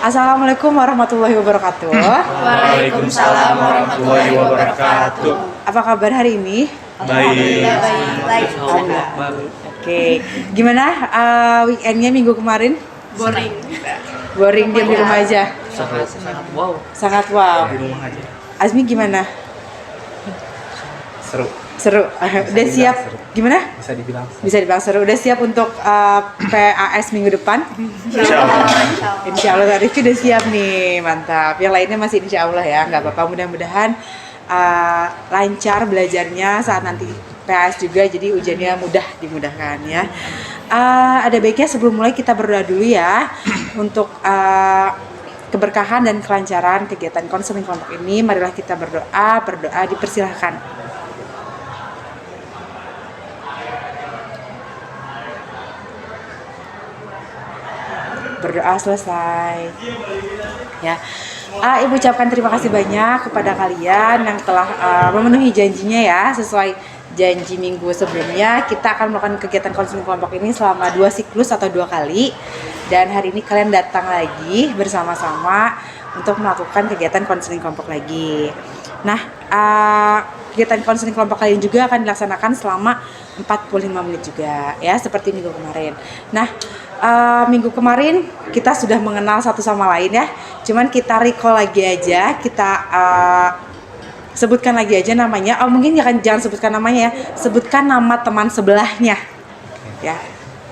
Assalamualaikum warahmatullahi wabarakatuh. Waalaikumsalam warahmatullahi wabarakatuh. Apa kabar hari ini? Baik. Baik. Oke, gimana weekendnya minggu kemarin? Boring. Boring, diam di rumah aja. Sangat wow. Di rumah aja. Azmi gimana? Seru. Seru. Udah siap? seru. Gimana? Bisa dibilang seru. Bisa dibilang seru. Udah siap untuk PAS minggu depan? Insyaallah. Insya Allah Rifki udah siap nih, mantap. Yang lainnya masih insya Allah ya, nggak apa-apa. Mudah-mudahan lancar belajarnya saat nanti PAS juga, jadi ujiannya dimudahkan ya. Ada baiknya sebelum mulai kita berdoa dulu ya untuk keberkahan dan kelancaran kegiatan konseling kelompok ini. Marilah kita berdoa dipersilahkan. Berdoa selesai ya. Ibu ucapkan terima kasih banyak kepada kalian yang telah memenuhi janjinya ya. Sesuai janji minggu sebelumnya, kita akan melakukan kegiatan konseling kelompok ini selama 2 siklus atau 2 kali. Dan hari ini kalian datang lagi bersama-sama untuk melakukan kegiatan konseling kelompok lagi. Nah, kegiatan konseling kelompok kalian juga akan dilaksanakan selama 45 menit juga ya, seperti minggu kemarin. Nah, minggu kemarin kita sudah mengenal satu sama lain ya. Cuman kita recall lagi aja, kita sebutkan lagi aja namanya. Mungkin jangan sebutkan namanya ya, sebutkan nama teman sebelahnya ya.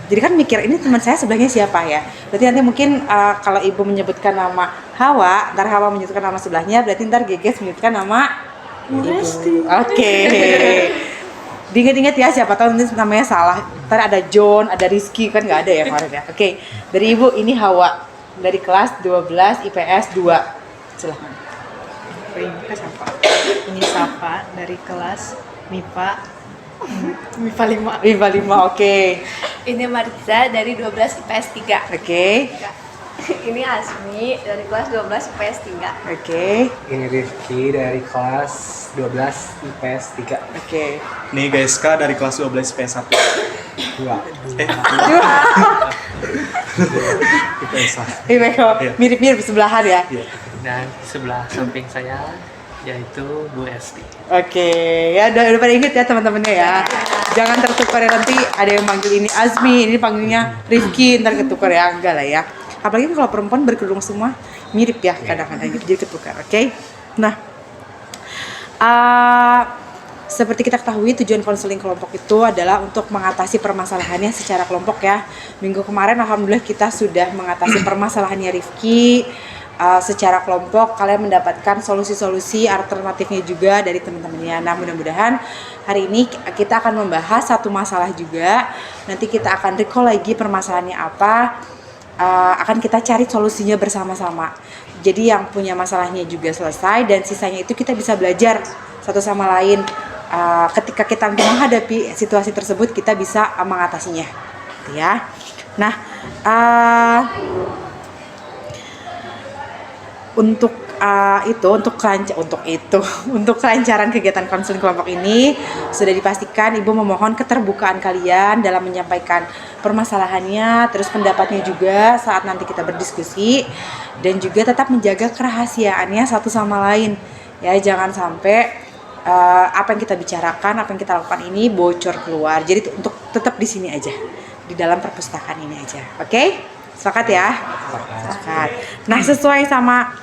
Jadi kan mikir ini teman saya sebelahnya siapa ya. Berarti nanti mungkin kalau ibu menyebutkan nama Hawa, ntar Hawa menyebutkan nama sebelahnya, berarti ntar Geges menyebutkan nama ibu. Oke. Diingat-ingat ya, siapa tahu nanti namanya salah. Ntar ada John, ada Rizky, kan nggak ada ya kemarin ya. Oke, dari ibu ini Hawa dari kelas 12 IPS 2. Silahkan. Ini Safa dari kelas MIPA 5. MIPA 5, oke. Ini Mariza dari 12 IPS 3. Oke. Ini Asmi dari kelas 12 IPS 3. Oke. Ini Rifki dari kelas 12 IPS 3. Oke. Nih guys, Kak dari kelas 12 IPS 1. 2. IPS 1. Ini mirip-mirip sebelahan ya. Iya. Dan sebelah samping saya yaitu Bu Esti. Oke, ya udah pada inget ya teman-temannya ya. Jangan tertukar ya, nanti ada yang panggil ini Azmi, ini panggilnya Rifki, ntar ketukar ya, enggak lah ya. Apalagi kalau perempuan berkerudung semua mirip ya kadang-kadang gitu, jadi ketukar, oke? Nah, seperti kita ketahui tujuan konseling kelompok itu adalah untuk mengatasi permasalahannya secara kelompok ya. Minggu kemarin alhamdulillah kita sudah mengatasi permasalahannya Rifki secara kelompok. Kalian mendapatkan solusi-solusi alternatifnya juga dari teman-temannya. Nah, mudah-mudahan hari ini kita akan membahas satu masalah juga. Nanti kita akan recall lagi permasalahannya apa. Akan kita cari solusinya bersama-sama. Jadi yang punya masalahnya juga selesai, dan sisanya itu kita bisa belajar satu sama lain. Ketika kita menghadapi situasi tersebut, kita bisa mengatasinya, gitu ya. Nah, untuk kelancaran kegiatan konseling kelompok ini sudah dipastikan ibu memohon keterbukaan kalian dalam menyampaikan permasalahannya, terus pendapatnya juga saat nanti kita berdiskusi, dan juga tetap menjaga kerahasiaannya satu sama lain ya. Jangan sampai apa yang kita bicarakan, apa yang kita lakukan ini bocor keluar. Jadi untuk tetap di sini aja, di dalam perpustakaan ini aja, oke? Sepakat ya? Sepakat. Nah, sesuai sama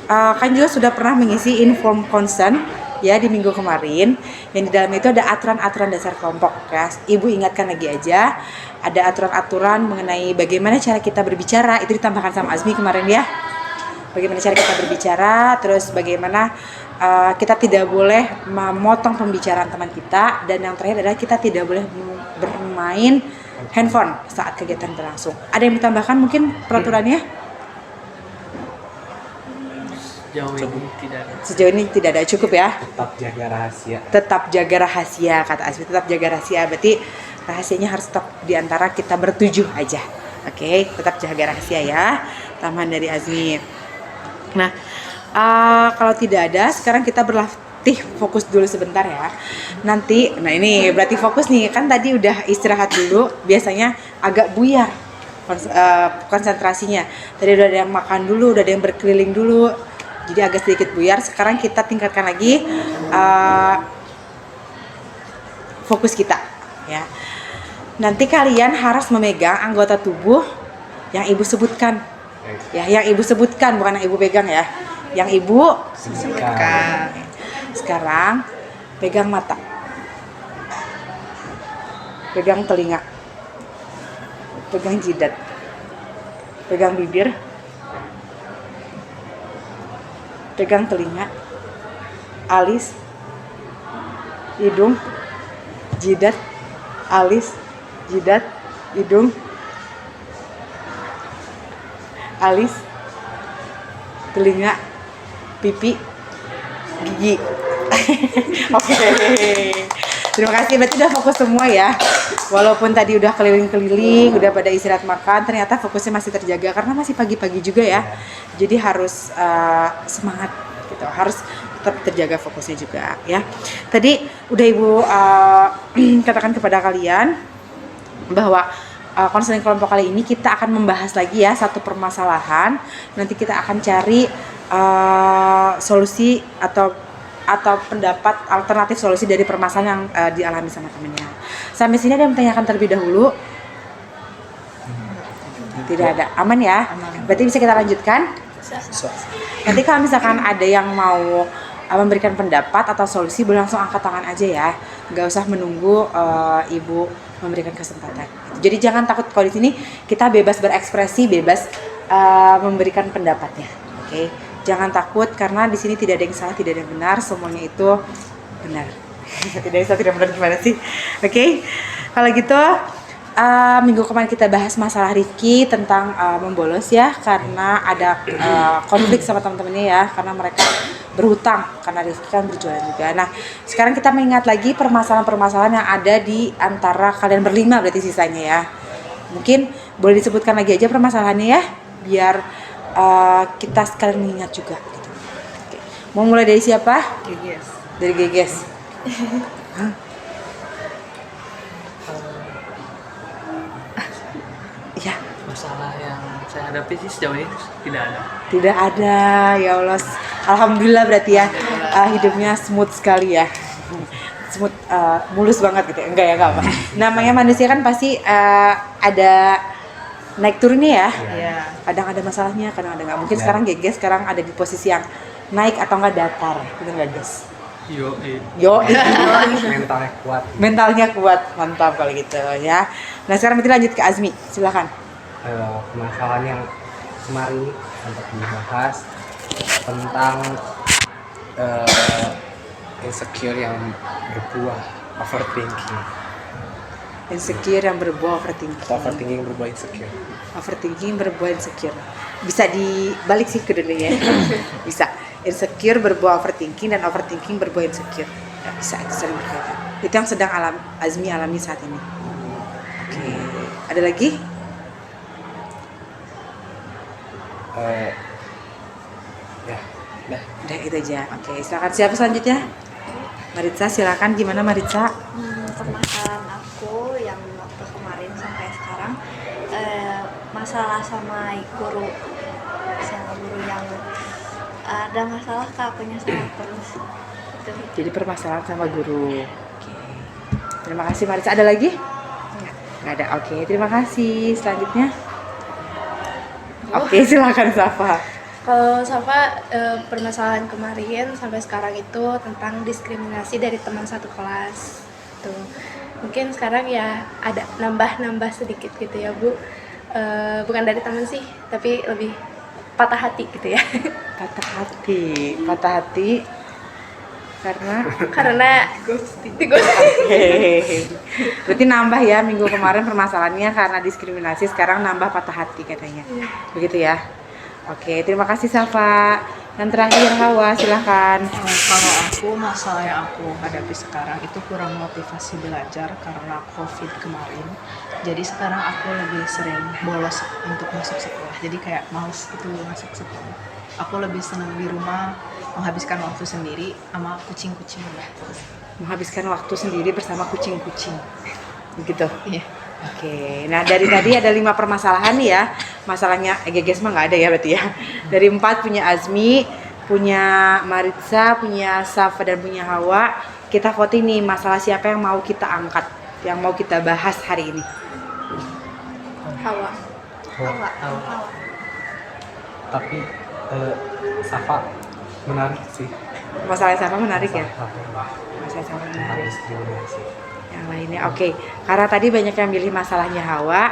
kan juga sudah pernah mengisi inform consent ya di minggu kemarin, yang di dalamnya itu ada aturan-aturan dasar kelompok ya. Ibu ingatkan lagi aja, ada aturan-aturan mengenai bagaimana cara kita berbicara, itu ditambahkan sama Azmi kemarin ya. Bagaimana cara kita berbicara, terus bagaimana kita tidak boleh memotong pembicaraan teman kita, dan yang terakhir adalah kita tidak boleh bermain handphone saat kegiatan berlangsung. Ada yang ditambahkan mungkin peraturannya? Sejauh ini tidak ada, cukup ya. Tetap jaga rahasia. Tetap jaga rahasia, kata Azmi. Tetap jaga rahasia, berarti rahasianya harus tetap diantara kita bertujuh aja. Oke, tetap jaga rahasia ya. Tambahan dari Azmi. Nah, kalau tidak ada, sekarang kita berlatih fokus dulu sebentar ya. Nanti, nah ini berarti fokus nih, kan tadi udah istirahat dulu, biasanya agak buyar konsentrasinya. Tadi udah ada yang makan dulu, udah ada yang berkeliling dulu, jadi agak sedikit buyar. Sekarang kita tingkatkan lagi fokus kita, ya. Nanti kalian harus memegang anggota tubuh yang ibu sebutkan, ya, yang ibu sebutkan, bukan yang ibu pegang ya, yang ibu Sebutkan. Sekarang pegang mata, pegang telinga, pegang jidat, pegang bibir, pegang telinga, alis, hidung, jidat, alis, jidat, hidung, alis, telinga, pipi, gigi. Oke. Terima kasih, berarti udah fokus semua ya. Walaupun tadi udah keliling-keliling, udah pada istirahat makan, ternyata fokusnya masih terjaga karena masih pagi-pagi juga ya. Jadi harus semangat gitu, harus tetap terjaga fokusnya juga ya. Tadi udah Ibu katakan kepada kalian bahwa konseling kelompok kali ini kita akan membahas lagi ya satu permasalahan. Nanti kita akan cari solusi atau pendapat alternatif solusi dari permasalahan yang dialami sama temennya. Sampai sini ada yang menanyakan terlebih dahulu? Tidak ada, aman ya? Berarti bisa kita lanjutkan? Nanti kalau misalkan ada yang mau memberikan pendapat atau solusi, boleh langsung angkat tangan aja ya. Nggak usah menunggu ibu memberikan kesempatan. Jadi jangan takut kalau di sini kita bebas berekspresi, bebas memberikan pendapatnya. Oke? Jangan takut karena di sini tidak ada yang salah, tidak ada yang benar, semuanya itu benar. Tidak ada yang salah, tidak benar gimana sih? Oke? Kalau gitu minggu kemarin kita bahas masalah Rifki tentang membolos ya, karena ada konflik sama teman-temannya ya, karena mereka berhutang karena Rifki kan berjualan juga. Nah, sekarang kita mengingat lagi permasalahan-permasalahan yang ada di antara kalian berlima berarti sisanya ya. Mungkin boleh disebutkan lagi aja permasalahannya ya, biar kita sekalian mengingat juga gitu. Oke. Mau mulai dari siapa? Geges. Dari Geges. Ya, Masalah yang saya hadapi sih sejauh ini tidak ada. tidak ada, ya Allah. Alhamdulillah berarti ya hidupnya smooth sekali ya. Smooth, mulus banget gitu. Enggak ya, enggak apa. Namanya manusia kan pasti ada naik turunnya ya. Iya. Kadang ada masalahnya, kadang ada nggak. Mungkin sekarang Geges sekarang ada di posisi yang naik atau nggak datar, bener nggak Ges? Yo, Yo, Mentalnya kuat. mentalnya kuat, mantap kalau gitu ya. Nah sekarang berarti lanjut ke Azmi, silakan. Permasalahan yang kemarin sempat dibahas tentang insecure yang berbuah overthinking. Insecure yang berbuah overthinking. Atau overthinking berbuah insecure. Overthinking berbuah insecure. Bisa dibalik sih kedua-duanya. Bisa. Insecure berbuah overthinking dan overthinking berbuah insecure. Ya, bisa itu sering berkaitan. Itu yang sedang Azmi alami saat ini. Oke. Ada lagi? Ya, udah. Udah itu aja. Oke, silakan siapa selanjutnya? Maritza, silakan. Gimana Maritza? Permasalahan aku yang waktu kemarin sampai sekarang masalah sama guru yang ada masalah ke akunya salah terus itu. Jadi permasalahan sama guru. Oke. Terima kasih Maritza. Ada lagi? Nggak ada. Oke, terima kasih. Selanjutnya. Oke, silakan Safa. Kalau Safa permasalahan kemarin sampai sekarang itu tentang diskriminasi dari teman satu kelas. Tuh. Mungkin sekarang ya ada nambah sedikit gitu ya Bu. Bukan dari teman sih, tapi lebih patah hati gitu ya. Patah hati karena Ghosting. Hehehe. Berarti nambah ya, minggu kemarin permasalahannya karena diskriminasi, sekarang nambah patah hati katanya. Begitu ya. Oke, terima kasih Safa. Yang terakhir Hawa, silahkan. Kalau aku masalah yang aku hadapi sekarang itu kurang motivasi belajar karena COVID kemarin. Jadi sekarang aku lebih sering bolos untuk masuk sekolah. Jadi kayak males itu masuk sekolah. Aku lebih senang di rumah menghabiskan waktu sendiri sama kucing-kucing. Menghabiskan waktu sendiri bersama kucing-kucing. Begitu. Iya. Oke, nah dari tadi ada 5 permasalahan nih ya. Masalahnya Geges mah nggak ada ya berarti ya. Dari 4 punya Azmi, punya Maritza, punya Safa dan punya Hawa. Kita voting nih masalah siapa yang mau kita angkat, yang mau kita bahas hari ini. Hawa. Hawa. Hawa. Tapi Safa menarik sih. Masalah Safa menarik ya. Safa Masalah Safa menarik. harus dimensi. Yang lainnya, oke. Karena tadi banyak yang milih masalahnya Hawa.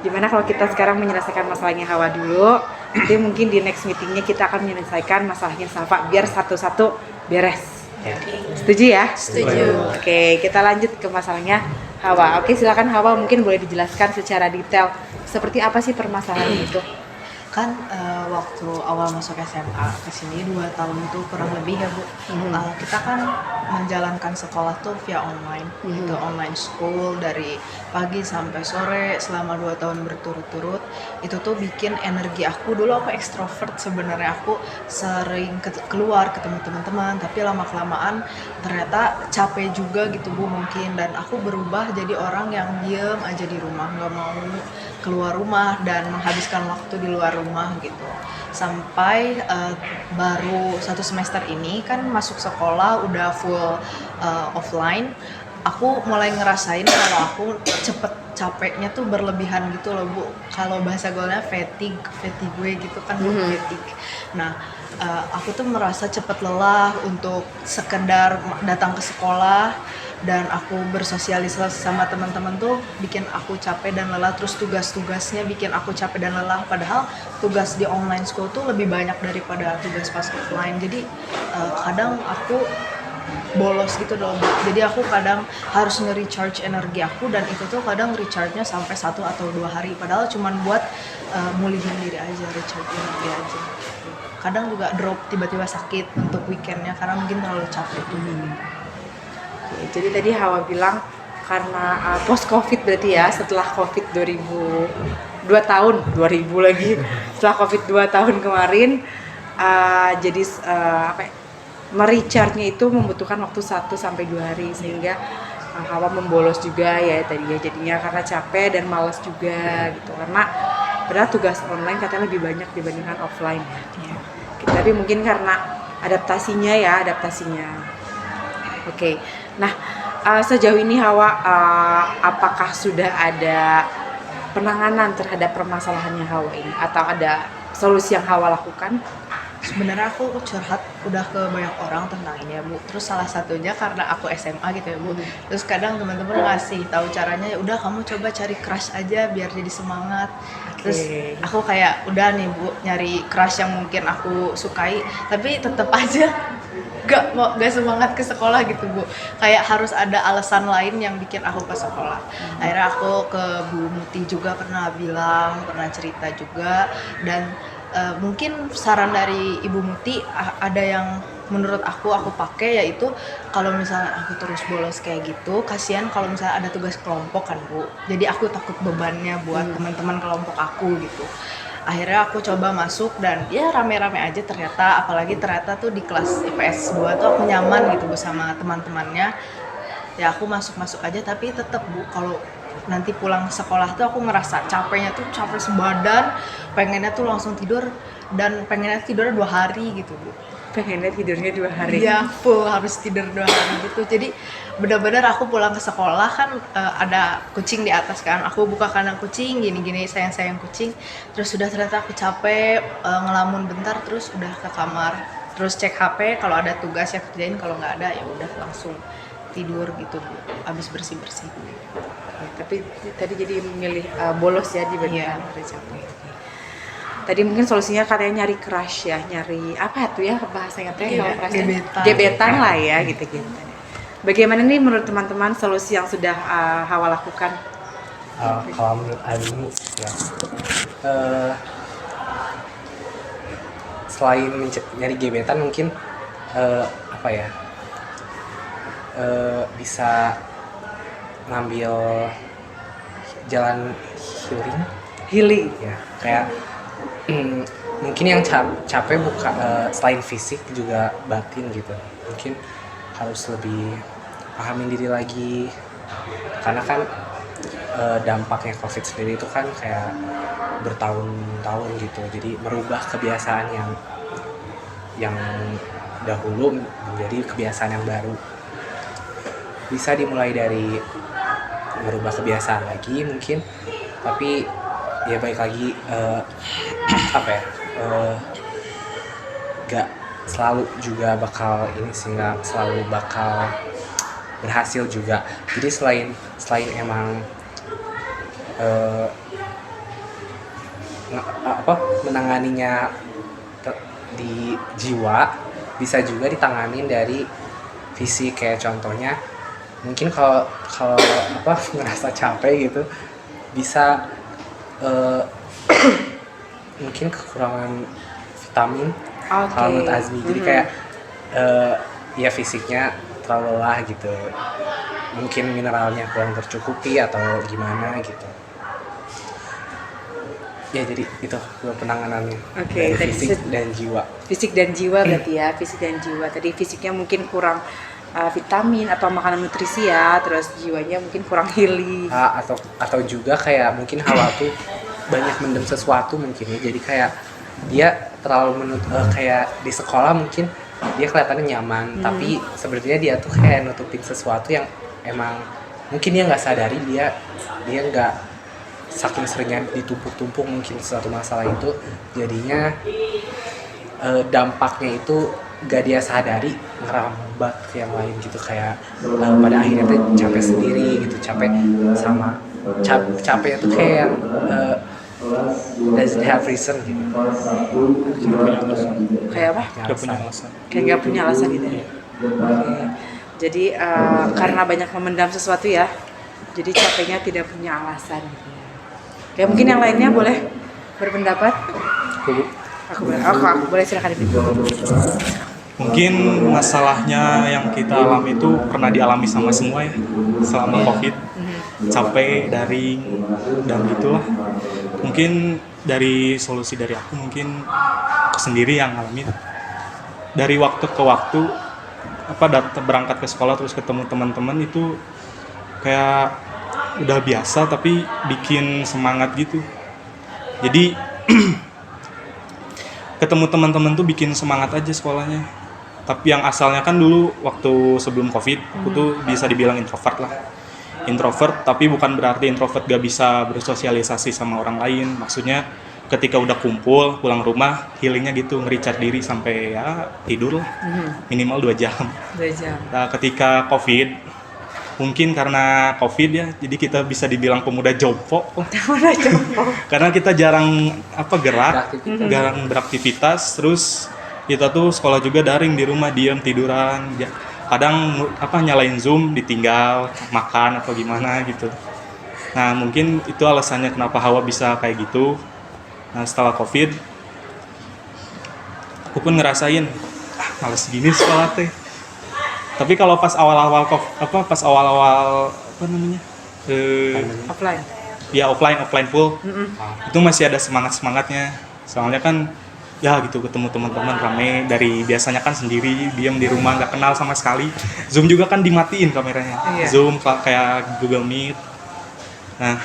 Gimana kalau kita sekarang menyelesaikan masalahnya Hawa dulu? Nanti mungkin di next meetingnya kita akan menyelesaikan masalahnya Safa biar satu-satu beres. Ya. Setuju ya? Setuju. Oke, kita lanjut ke masalahnya Hawa. Oke, silakan Hawa, mungkin boleh dijelaskan secara detail seperti apa sih permasalahan itu? Kan waktu awal masuk SMA ke sini 2 tahun itu kurang lebih ya Bu. Kita kan menjalankan sekolah tuh via online, gitu, online school dari pagi sampai sore selama 2 tahun berturut-turut. Itu tuh bikin energi aku, dulu aku ekstrovert sebenarnya, aku sering keluar ketemu teman-teman, tapi lama-kelamaan ternyata capek juga gitu Bu mungkin, dan aku berubah jadi orang yang diem aja di rumah, nggak mau keluar rumah dan menghabiskan waktu di luar rumah gitu. Sampai baru 1 semester ini kan masuk sekolah udah full offline, aku mulai ngerasain kalau aku cepet capeknya tuh berlebihan gitu loh Bu. Kalau bahasa gaulnya fatigue gitu kan Bu, fatigue. Nah, aku tuh merasa cepet lelah untuk sekedar datang ke sekolah, dan aku bersosialisasi sama teman-teman tuh bikin aku capek dan lelah, terus tugas-tugasnya bikin aku capek dan lelah, padahal tugas di online school tuh lebih banyak daripada tugas pas offline. Jadi kadang aku bolos gitu dong, jadi aku kadang harus nge-recharge energi aku, dan itu tuh kadang recharge-nya sampai 1 atau 2 hari, padahal cuman buat mulihin diri aja, recharge energi aja. Kadang juga drop, tiba-tiba sakit untuk weekendnya karena mungkin terlalu capek tuh. Oke, jadi tadi Hawa bilang karena post Covid berarti ya, setelah Covid 2 tahun, 2000 lagi, setelah Covid 2 tahun kemarin, jadi merecharge-nya itu membutuhkan waktu 1-2 hari, sehingga Hawa membolos juga ya tadi ya, jadinya karena capek dan malas juga gitu, karena padahal tugas online katanya lebih banyak dibandingkan offline ya. Tapi mungkin karena adaptasinya. Oke. Nah, sejauh ini Hawa, apakah sudah ada penanganan terhadap permasalahannya Hawa ini, atau ada solusi yang Hawa lakukan? Sebenarnya aku curhat udah ke banyak orang tentang ini ya Bu. Terus salah satunya karena aku SMA gitu ya Bu. Terus kadang teman-teman ngasih tahu caranya, ya udah kamu coba cari crush aja biar jadi semangat. Terus aku kayak udah nih Bu, nyari crush yang mungkin aku sukai, tapi tetap aja gak semangat ke sekolah gitu Bu. Kayak harus ada alasan lain yang bikin aku ke sekolah. Akhirnya aku ke Bu Muti juga pernah cerita juga, dan mungkin saran dari Ibu Muti ada yang menurut aku pakai, yaitu kalau misalnya aku terus bolos kayak gitu, kasihan kalau misalnya ada tugas kelompok kan Bu. Jadi aku takut bebannya buat teman-teman kelompok aku gitu. Akhirnya aku coba masuk, dan ya rame-rame aja ternyata, apalagi ternyata tuh di kelas IPS 2 tuh aku nyaman gitu bersama teman-temannya. Ya aku masuk aja, tapi tetap Bu, kalau nanti pulang sekolah tuh aku ngerasa capeknya tuh capek sebadan, pengennya tuh langsung tidur, dan pengennya tidurnya 2 hari gitu Bu. Pengennya tidurnya 2 hari? Iya, full harus tidur 2 hari gitu. Jadi benar-benar aku pulang ke sekolah kan ada kucing di atas kan, aku buka kandang kucing gini-gini, sayang-sayang kucing, terus sudah ternyata aku capek, ngelamun bentar, terus udah ke kamar, terus cek HP kalau ada tugas yang kerjain, kalau nggak ada ya udah langsung tidur gitu Bu, abis bersih-bersih. Tapi tadi jadi memilih bolos ya dibandingkan capek. Tadi mungkin solusinya katanya nyari crush ya, nyari apa tuh ya bahasanya teh, gebetan lah ya gitu. Bagaimana nih menurut teman-teman solusi yang sudah Hawa lakukan? Kalau menurut Azmi ya, selain nyari gebetan mungkin bisa ngambil jalan healing ya, kayak mungkin yang capek bukan selain fisik juga batin gitu, mungkin harus lebih pahamin diri lagi, karena kan dampaknya COVID sendiri itu kan kayak bertahun-tahun gitu. Jadi merubah kebiasaan yang dahulu menjadi kebiasaan yang baru. Bisa dimulai dari merubah kebiasaan lagi mungkin, tapi ya baik lagi gak selalu juga bakal ini sih, gak selalu bakal berhasil juga. Jadi selain emang menanganinya di jiwa, bisa juga ditanganin dari fisik. Kayak contohnya mungkin kalau ngerasa capek gitu, bisa mungkin kekurangan vitamin. Kalau menurut Azmi, jadi kayak ya fisiknya terlalu lelah gitu, mungkin mineralnya kurang tercukupi atau gimana gitu ya. Jadi itu penanganannya dari fisik dan jiwa. Fisik dan jiwa berarti ya, fisik dan jiwa. Tadi fisiknya mungkin kurang vitamin atau makanan nutrisi ya, terus jiwanya mungkin kurang healing. Atau juga kayak mungkin Hawa tuh banyak mendem sesuatu mungkin ya, jadi kayak dia terlalu kayak di sekolah mungkin dia kelihatannya nyaman, tapi sebenarnya dia tuh kayak nutupin sesuatu yang emang mungkin dia nggak sadari, dia nggak, saking seringnya ditumpuk-tumpuk mungkin suatu masalah itu, jadinya dampaknya itu gak dia sadari ngerambat ke yang lain gitu. Kayak pada akhirnya tuh capek sendiri gitu, capeknya tuh kayak doesn't have reason gitu. Kayak apa? Gak punya alasan. Kayak nggak punya alasan gitu ya. Oke. Jadi karena banyak memendam sesuatu ya, jadi capeknya tidak punya alasan gitu ya. Kayak mungkin yang lainnya boleh berpendapat. Aku boleh, silakan Ibu. Mungkin masalahnya yang kita alami itu pernah dialami sama semua ya selama COVID. Capek, daring, dan gitulah. Mungkin dari solusi dari aku, mungkin aku sendiri yang ngalamin. Dari waktu ke waktu, berangkat ke sekolah terus ketemu teman-teman itu kayak udah biasa, tapi bikin semangat gitu. Jadi ketemu teman-teman tuh bikin semangat aja sekolahnya. Tapi yang asalnya kan dulu waktu sebelum COVID, aku tuh bisa dibilang introvert lah. Introvert, tapi bukan berarti introvert gak bisa bersosialisasi sama orang lain. Maksudnya ketika udah kumpul, pulang rumah, healingnya gitu, nge-recharge diri sampai ya tidur lah, minimal 2 jam. 2 jam. Nah, ketika COVID, mungkin karena COVID ya, jadi kita bisa dibilang pemuda jompo lah. Karena kita jarang gerak, jarang beraktivitas, terus kita tuh sekolah juga daring di rumah, diam tiduran. Kadang nyalain Zoom ditinggal makan atau gimana gitu. Nah, mungkin itu alasannya kenapa Hawa bisa kayak gitu. Nah, setelah COVID aku pun ngerasain males gini sekolah teh. Tapi kalau pas awal-awal Offline. Ya offline full. Itu masih ada semangatnya. Soalnya kan ya gitu, ketemu teman-teman rame, dari biasanya kan sendiri diam di rumah nggak kenal sama sekali. Zoom juga kan dimatiin kameranya. Zoom kayak Google Meet. Nah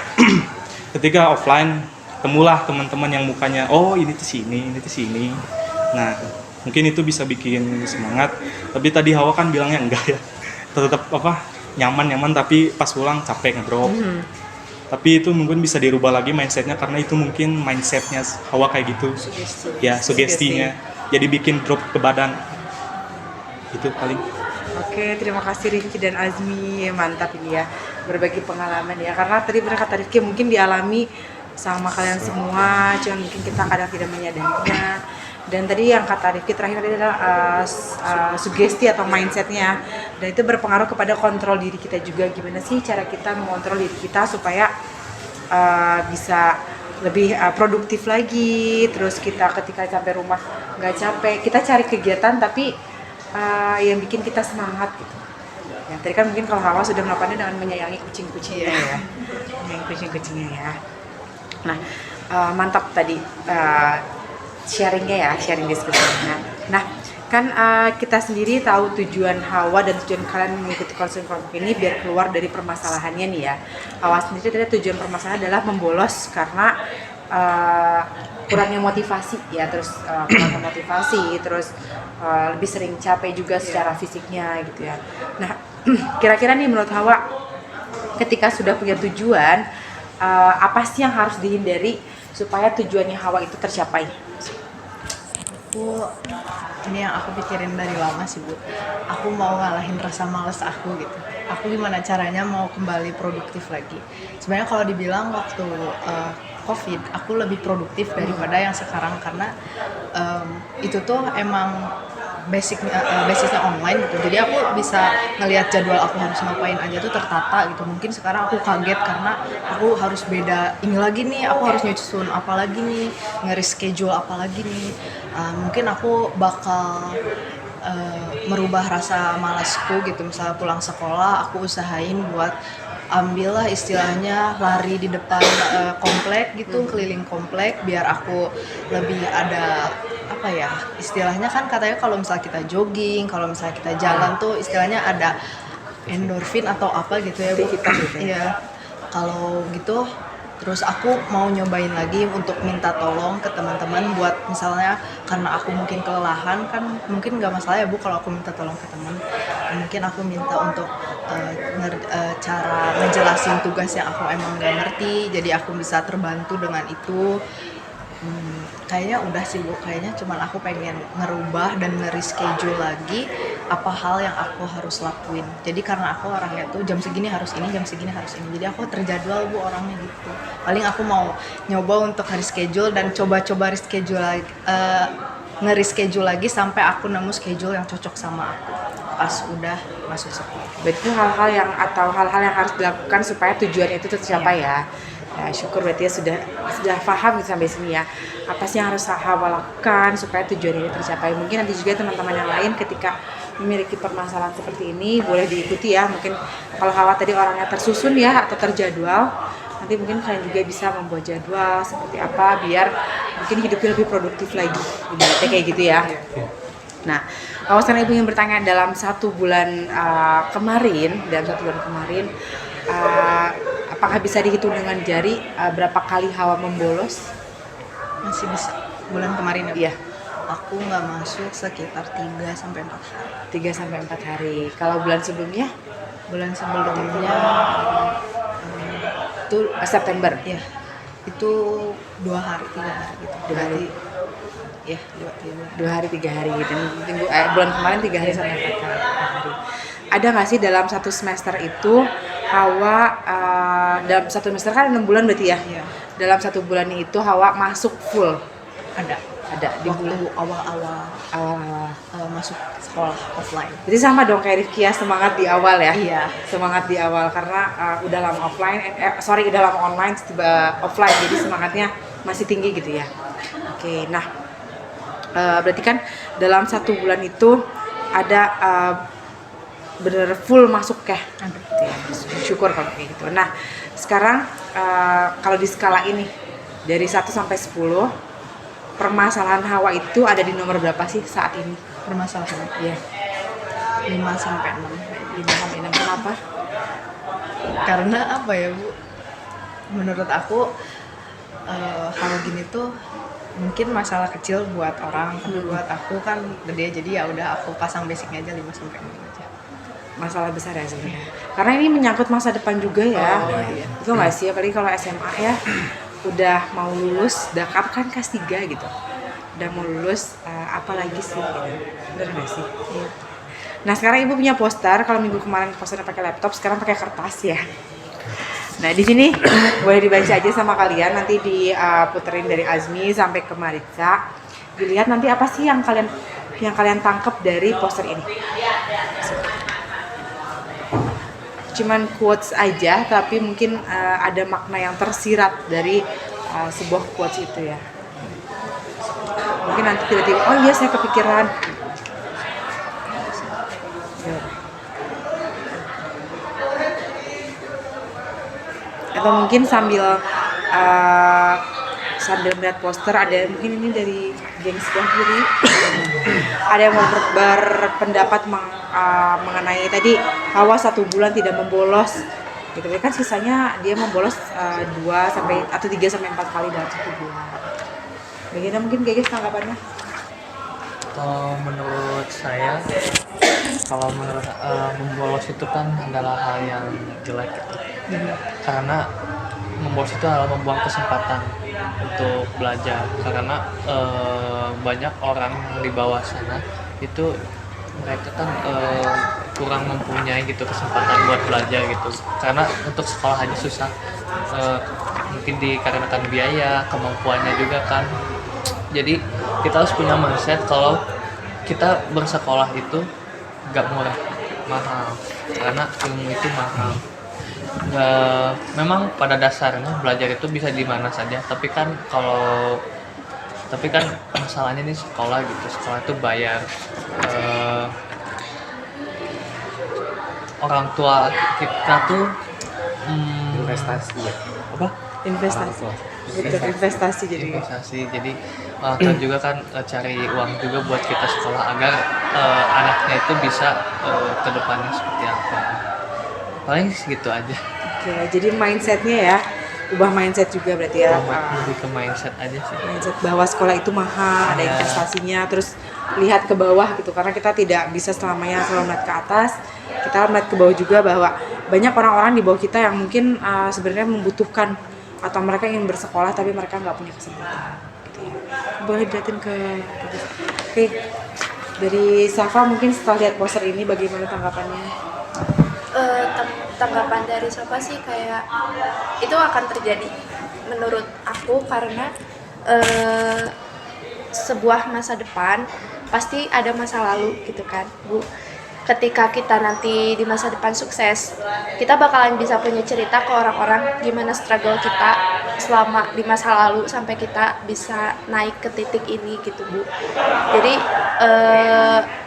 ketika offline ketemulah teman-teman yang mukanya ini tuh sini. Nah mungkin itu bisa bikin semangat. Tapi tadi Hawa kan bilangnya enggak ya, tetap nyaman tapi pas pulang capek ngedrop. Tapi itu mungkin bisa dirubah lagi mindsetnya, karena itu mungkin mindsetnya Hawa kayak gitu. Sugestinya. Jadi bikin drop ke badan. Itu paling. Oke, terima kasih Rifki dan Azmi. Mantap ini ya, berbagi pengalaman ya. Karena tadi benar kata Rifki, mungkin dialami sama kalian semua, cuman mungkin kita kadang tidak menyadarinya. Dan tadi yang kata Rifki terakhir adalah sugesti atau mindsetnya, dan itu berpengaruh kepada kontrol diri kita juga. Gimana sih cara kita mengontrol diri kita supaya bisa lebih produktif lagi. Terus kita ketika sampai rumah nggak capek, kita cari kegiatan tapi yang bikin kita semangat gitu. Ya, tadi kan mungkin kalau Hawa sudah melakukannya dengan menyayangi kucing-kucingnya ya, menyayangi kucing-kucingnya ya. Nah, mantap tadi sharing diskusinya. Nah, kan kita sendiri tahu tujuan Hawa dan tujuan kalian mengikuti konseling kelompok ini biar keluar dari permasalahannya nih ya. Hawa sendiri tadi tujuan permasalahan adalah membolos karena kurangnya motivasi ya, terus kurangnya motivasi, terus lebih sering capek juga secara fisiknya gitu ya. Nah, kira-kira nih menurut Hawa, ketika sudah punya tujuan, apa sih yang harus dihindari supaya tujuannya Hawa itu tercapai? Ini yang aku pikirin dari lama sih Bu. Aku mau ngalahin rasa males aku gitu. Aku gimana caranya mau kembali produktif lagi. Sebenarnya kalau dibilang waktu COVID aku lebih produktif daripada yang sekarang karena itu tuh emang basisnya online gitu. Jadi aku bisa ngelihat jadwal aku harus ngapain aja tuh tertata gitu. Mungkin sekarang aku kaget karena aku harus beda ini lagi nih, aku harus nyusun apa lagi nih, nge-reschedule apa lagi nih. Mungkin aku bakal merubah rasa malasku gitu. Misalnya pulang sekolah aku usahain buat ambillah istilahnya lari di depan komplek gitu, keliling komplek biar aku lebih ada apa ya, istilahnya kan katanya kalau misalnya kita jogging, kalau misalnya kita jalan tuh istilahnya ada endorfin atau apa gitu ya Bu. Iya. Kalau gitu terus aku mau nyobain lagi untuk minta tolong ke teman-teman buat misalnya karena aku mungkin kelelahan kan mungkin nggak masalah ya Bu kalau aku minta tolong ke teman. Mungkin aku minta untuk cara ngejelasin tugas yang aku emang nggak ngerti jadi aku bisa terbantu dengan itu. Kayaknya udah sih Bu, kayaknya cuman aku pengen ngerubah dan nge-reschedule lagi apa hal yang aku harus lakuin. Jadi karena aku orangnya tuh jam segini harus ini, jam segini harus ini. Jadi aku terjadwal Bu orangnya gitu. Paling aku mau nyoba untuk reschedule dan coba-coba reschedule nge-reschedule lagi sampai aku nemu schedule yang cocok sama aku pas udah masuk sekolah. Berarti hal-hal yang harus dilakukan supaya tujuan itu tercapai ya. Ya, syukur berarti ya sudah paham gitu sampai sini ya. Apa sih yang harus Hawa lakukan supaya tujuan ini tercapai? Mungkin nanti juga teman-teman yang lain ketika memiliki permasalahan seperti ini boleh diikuti ya. Mungkin kalau Hawa tadi orangnya tersusun ya atau terjadwal, nanti mungkin kalian juga bisa membuat jadwal seperti apa biar mungkin hidupnya lebih produktif lagi. Ibaratnya kayak gitu ya. Nah, kalau sekarang Ibu ingin bertanya dalam 1 bulan kemarin, apakah bisa dihitung dengan jari berapa kali Hawa membolos? Masih bisa. Bulan kemarin ya? Iya. Aku nggak masuk sekitar 3-4 hari. 3-4 hari. Kalau bulan sebelumnya? Bulan sebelumnya itu September. ya itu 2 hari 3 hari gitu. 2 hari. Ya 2-3 hari. 2 hari 3 hari gitu. Bulan kemarin 3 hari sampai 4 hari. Ada nggak sih dalam 1 semester itu Hawa dalam 1 semester kan 6 bulan berarti ya? Iya. Dalam 1 bulan itu Hawa masuk full. Ada Di waktu bulan awal-awal masuk sekolah offline. Jadi sama dong kayak Rifki ya, semangat di awal ya. Iya. Semangat di awal karena udah lama udah lama online tiba offline jadi semangatnya masih tinggi gitu ya. Oke, nah berarti kan dalam 1 bulan itu ada bener full masuk ya. Gitu ya. Syukur kalau kayak gitu. Nah, sekarang kalau di skala ini dari 1 sampai 10 permasalahan Hawa itu ada di nomor berapa sih saat ini? Permasalahan Iya. 5-6. 5-6. Kenapa? Karena apa ya Bu? Menurut aku hal gini tuh mungkin masalah kecil buat orang, tapi buat aku kan gede jadi ya udah aku pasang basicnya aja 5-6 aja. Masalah besar ya sebenarnya. Karena ini menyangkut masa depan juga ya. Oh, iya. Itu nggak sih? Apalagi kalau SMA ya udah mau lulus, udah kan kelas 3 gitu. Udah mau lulus, apalagi sih gitu. Bener nggak sih? Iya. Nah sekarang Ibu punya poster. Kalau minggu kemarin posternya pakai laptop, sekarang pakai kertas ya. Nah di sini boleh dibaca aja sama kalian. Nanti diputerin dari Azmi sampai ke Maritza. Dilihat nanti apa sih yang kalian tangkap dari poster ini. Cuman quotes aja, tapi mungkin ada makna yang tersirat dari sebuah quotes itu ya. Mungkin nanti tiba-tiba, oh iya saya kepikiran. Atau mungkin sambil melihat poster, ada mungkin ini dari geng sebelah kiri. ada yang mau berpendapat mengenai tadi Hawa 1 bulan tidak membolos gitu kan, sisanya dia membolos 2 sampai atau 3 sampai 4 kali dalam 1 bulan. Bagaimana mungkin kayak gitu tanggapannya? Kalau menurut saya, kalau menurut membolos itu kan adalah hal yang jelek gitu. Karena membolos itu adalah membuang kesempatan untuk belajar. Karena banyak orang di bawah sana itu mereka kan kurang mempunyai gitu kesempatan buat belajar gitu. Karena untuk sekolah aja susah. Mungkin dikarenakan biaya, kemampuannya juga kan. Jadi kita harus punya mindset kalau kita bersekolah itu gak murah, mahal, karena ilmu itu mahal. Memang pada dasarnya belajar itu bisa di mana saja, tapi kan masalahnya nih sekolah gitu, sekolah itu bayar. Orang tua kita tuh Investasi ya. apa? Investasi. Orang tua. Betul, investasi jadi. Jadi orang tua juga kan cari uang juga buat kita sekolah agar anaknya itu bisa ke depannya seperti apa. Paling segitu aja. Oke, jadi mindsetnya ya, ubah mindset juga berarti ya. Lebih ke mindset aja sih. Mindset bahwa sekolah itu mahal, ada Ya. investasinya, terus lihat ke bawah gitu, karena kita tidak bisa selamanya selalu melihat ke atas, kita melihat ke bawah juga bahwa banyak orang-orang di bawah kita yang mungkin sebenarnya membutuhkan atau mereka ingin bersekolah tapi mereka nggak punya kesempatan gitu ya. Boleh dilihatin ke oke, dari Safa mungkin setelah lihat poster ini bagaimana tanggapannya? Tanggapan dari siapa sih kayak itu akan terjadi menurut aku karena sebuah masa depan pasti ada masa lalu gitu kan Bu. Ketika kita nanti di masa depan sukses, kita bakalan bisa punya cerita ke orang-orang gimana struggle kita selama di masa lalu sampai kita bisa naik ke titik ini gitu Bu. Jadi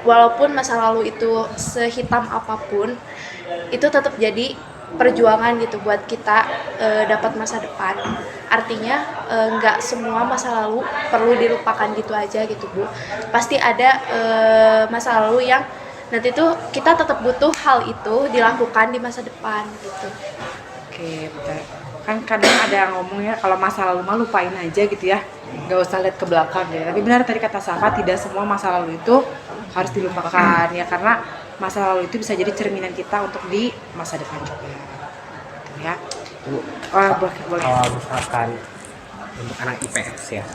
walaupun masa lalu itu sehitam apapun, itu tetap jadi perjuangan gitu buat kita dapat masa depan. Artinya nggak semua masa lalu perlu dilupakan gitu aja gitu Bu. Pasti ada masa lalu yang nanti tuh kita tetap butuh hal itu dilakukan di masa depan gitu. Oke, betul. Kan kadang ada yang ngomongnya kalau masa lalu mah lupain aja gitu ya, nggak usah lihat ke belakang ya. Tapi benar tadi kata Safa, tidak semua masa lalu itu harus dilupakan ya, karena masa lalu itu bisa jadi cerminan kita untuk di masa depan juga. Gitu ya. Bu, Boleh. kalau misalkan untuk anak IPS ya,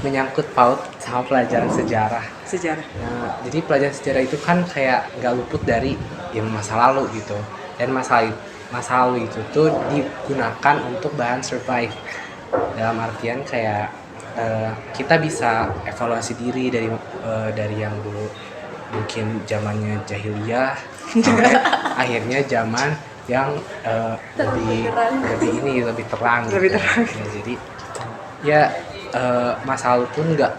menyangkut paut sama pelajaran sejarah. Sejarah. Nah, jadi pelajaran sejarah itu kan kayak nggak luput dari ilmu masa lalu gitu. Dan masa lalu itu tuh digunakan untuk bahan survive. Dalam artian kayak kita bisa evaluasi diri dari yang dulu mungkin zamannya jahiliyah sampai akhirnya zaman yang lebih terang. Lebih gitu. terang. Ya, jadi ya masa lalu pun nggak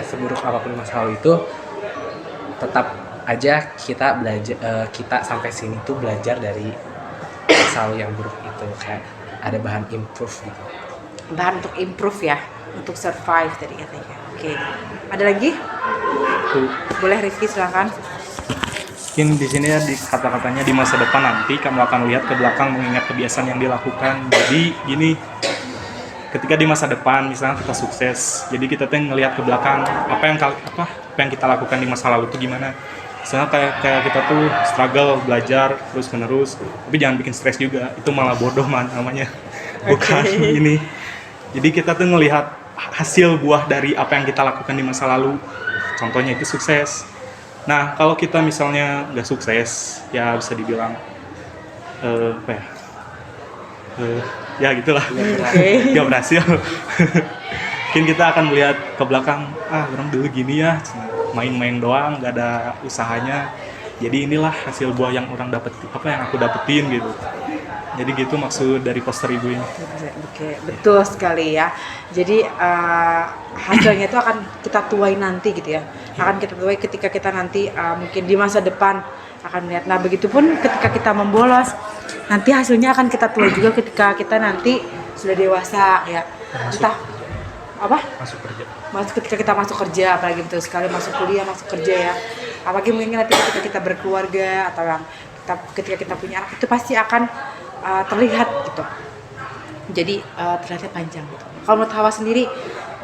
seburuk apapun masa lalu itu, tetap aja kita belajar, kita sampai sini tuh belajar dari masa lalu yang buruk itu, kayak ada bahan improve gitu. Bahan untuk improve ya, untuk survive tadi katanya. Oke. Ada lagi? Boleh Rifki silakan. Mungkin di sini ya di kata-katanya di masa depan nanti kamu akan lihat ke belakang mengingat kebiasaan yang dilakukan. Jadi gini, ketika di masa depan misalnya kita sukses, jadi kita tuh ngelihat ke belakang apa yang kita lakukan di masa lalu itu gimana. Misalnya kayak kita tuh struggle belajar terus menerus, tapi jangan bikin stres juga, itu malah bodoh namanya. Bukan ini. Jadi kita tuh ngelihat hasil buah dari apa yang kita lakukan di masa lalu. Contohnya itu sukses. Nah, kalau kita misalnya nggak sukses, ya bisa dibilang ya gitulah, nggak berhasil. Mungkin kita akan melihat ke belakang, orang dulu gini ya, main-main doang, nggak ada usahanya. Jadi inilah hasil buah yang orang dapetin, yang aku dapetin gitu. Jadi gitu maksud dari poster ibu ini. Oke, betul sekali ya. Jadi hasilnya itu akan kita tuai nanti gitu ya. Akan kita tuai ketika kita nanti mungkin di masa depan akan melihat. Nah, begitupun ketika kita membolos, nanti hasilnya akan kita tuai juga ketika kita nanti sudah dewasa ya. Entah apa? Masuk kerja. Ketika kita masuk kerja, apalagi betul sekali masuk kuliah, masuk kerja ya. Apalagi mungkin nanti ketika kita berkeluarga atau yang ketika kita punya anak itu pasti akan terlihat gitu. Jadi terlihatnya panjang gitu. Kalau menurut Hawa sendiri,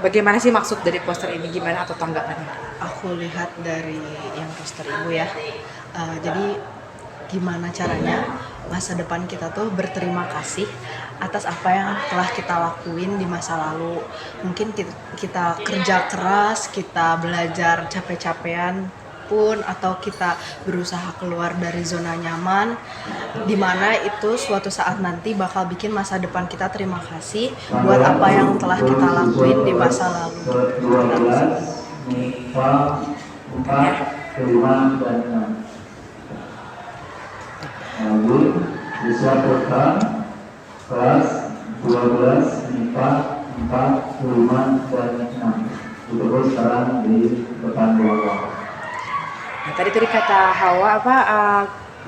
bagaimana sih maksud dari poster ini, gimana atau tanggapannya? Aku lihat dari yang poster ibu ya. Jadi gimana caranya masa depan kita tuh berterima kasih atas apa yang telah kita lakuin di masa lalu. Mungkin kita kerja keras, kita belajar capek-capean pun, atau kita berusaha keluar dari zona nyaman, dimana itu suatu saat nanti bakal bikin masa depan kita terima kasih buat apa yang telah kita lakuin di masa lalu. Lalu disiapkan kelas 12, 4, 4, 5, dan 6. Itu sekarang di depan ruang. Nah, tadi kata Hawa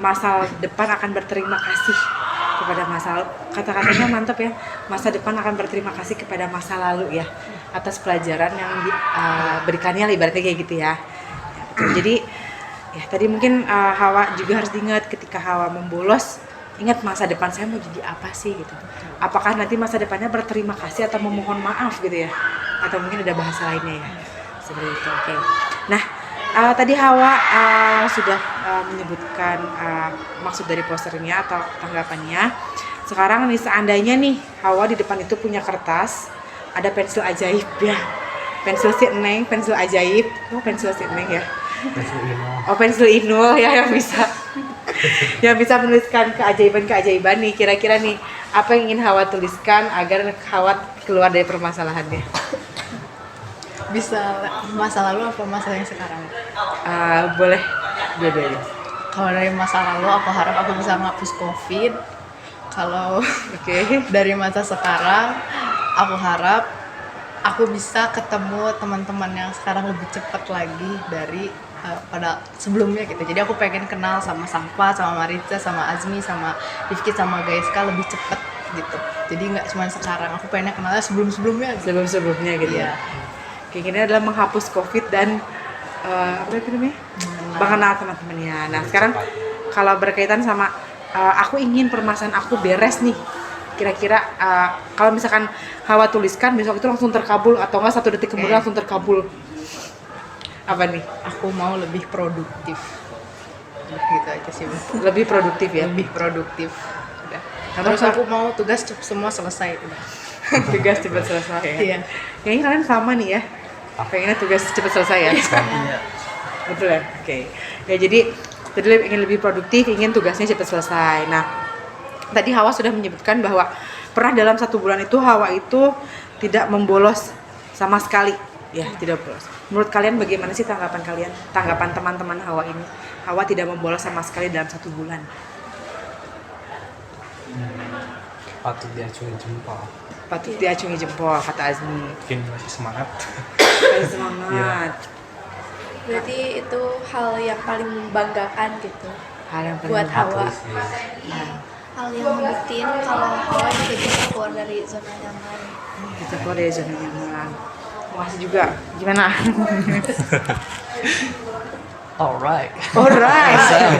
masa depan akan berterima kasih kepada masa lalu. Kata-katanya mantap ya. Masa depan akan berterima kasih kepada masa lalu ya, atas pelajaran yang diberikannya, ibaratnya kayak gitu ya. Betul. Jadi ya tadi mungkin Hawa juga harus diingat ketika Hawa membolos, ingat masa depan saya mau jadi apa sih gitu. Apakah nanti masa depannya berterima kasih atau memohon maaf gitu ya, atau mungkin ada bahasa lainnya ya, seperti itu. Oke. Nah, tadi Hawa sudah menyebutkan maksud dari posternya atau tanggapannya. Sekarang nih, seandainya nih Hawa di depan itu punya kertas, ada pensil ajaib ya, pensil si Neng, pensil ajaib. Oh, pensil si Neng ya. Oh, pensil Inul ya, yang bisa menuliskan keajaiban nih. Kira-kira nih apa yang ingin Hawa tuliskan agar Hawa keluar dari permasalahannya? Bisa masa lalu apa masa yang sekarang? Boleh dua-duanya. Kalau dari masa lalu aku harap aku bisa ngapus COVID. Kalau Oke. dari masa sekarang aku harap aku bisa ketemu teman-teman yang sekarang lebih cepat lagi dari pada sebelumnya gitu. Jadi aku pengen kenal sama Safa, sama Marica, sama Azmi, sama Rifki, sama Gaiska lebih cepat gitu. Jadi nggak cuma sekarang, aku pengennya kenalnya sebelum-sebelumnya gitu. Sebelum-sebelumnya gitu Iya. ya. Keinginannya adalah menghapus COVID dan apa itu namanya? Mengenal teman-temannya. Nah, sekarang kalau berkaitan sama aku ingin permasalahan aku beres nih. Kira-kira kalau misalkan Hawa tuliskan besok itu langsung terkabul atau enggak 1 detik kemudian langsung terkabul. Apa nih? Aku mau lebih produktif. Gitu aja sih. Lebih produktif ya. Lebih produktif. Udah. Karena Terus aku mau tugas semua selesai udah. tugas cepat selesai ya. Iya. Kayaknya kalian sama nih ya. Pengennya tugas cepat selesai ya. Iya. Betul ya? Oke. Ya jadi tadi ingin lebih produktif, ingin tugasnya cepat selesai. Nah, tadi Hawa sudah menyebutkan bahwa pernah dalam 1 bulan itu Hawa itu tidak membolos sama sekali. Ya, tidak bolos. Menurut kalian bagaimana sih tanggapan kalian? Tanggapan teman-teman Hawa ini? Hawa tidak membolos sama sekali dalam 1 bulan. Patut diacungi jempol. Patut diacungi jempol, kata Azmi. Mungkin masih semangat. Kayak semangat. Berarti itu hal yang paling membanggakan gitu Hal yang paling buat Hawa. Hal yang membuktiin kalau Hawa juga bisa keluar dari zona nyaman. Kita keluar dari zona nyaman. Makasih juga. Gimana? Alright. Alright. Awesome.